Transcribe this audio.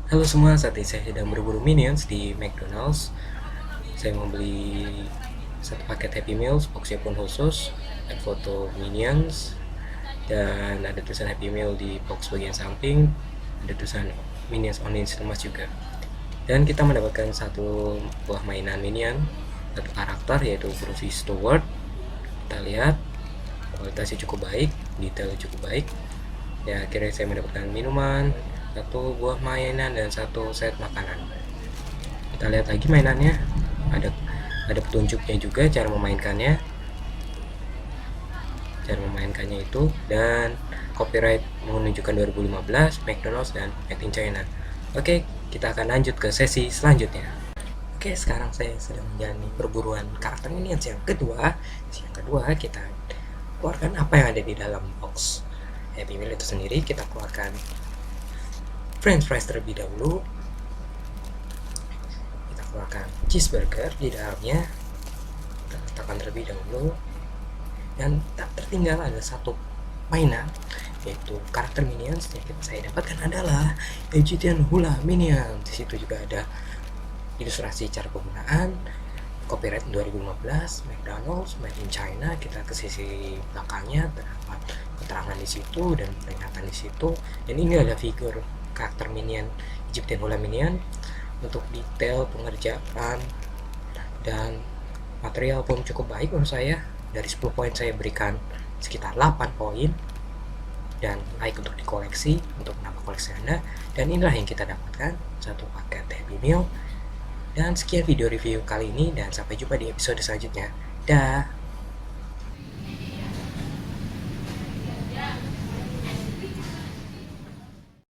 Halo semua, saat ini saya sedang berburu minions di McDonald's. Saya membeli satu paket Happy Meals, boxnya pun khusus, dan foto minions, dan ada tulisan Happy Meal di box bagian samping, ada tulisan Minions Only in Cinemas juga. Dan kita mendapatkan satu buah mainan minion, satu karakter yaitu Groovy Stewart. Kita lihat kualitasnya cukup baik, detailnya cukup baik. Ya, akhirnya saya mendapatkan minuman, satu buah mainan, dan satu set makanan. Kita lihat lagi mainannya, ada petunjuknya juga cara memainkannya itu, dan copyright menunjukkan 2015, McDonald's, dan Made in China. Oke, kita akan lanjut ke sesi selanjutnya. Oke, sekarang saya sedang menjalani perburuan karakter minions yang kedua. Yang kedua, kita keluarkan apa yang ada di dalam box Happy Meal itu sendiri. Kita keluarkan French fries terlebih dahulu. Kita keluarkan cheeseburger di dalamnya. Kita letakkan terlebih dahulu. Dan tak tertinggal ada satu mainan, yaitu karakter minions yang saya dapatkan adalah Egyptian Hula Minion. Di situ juga ada ilustrasi cara penggunaan, copyright 2015, McDonald's, Made in China. Kita ke sisi belakangnya terdapat keterangan di situ dan peringatan di situ. Dan ini adalah figur karakter minion Egyptian Hula Minion. Untuk detail pengerjaan dan material pun cukup baik menurut saya. Dari 10 poin saya berikan sekitar 8 poin, dan layak untuk dikoleksi, untuk menambah koleksi Anda. Dan inilah yang kita dapatkan, satu paket Happy Meal. Dan sekian video review kali ini, dan sampai jumpa di episode selanjutnya. Dah.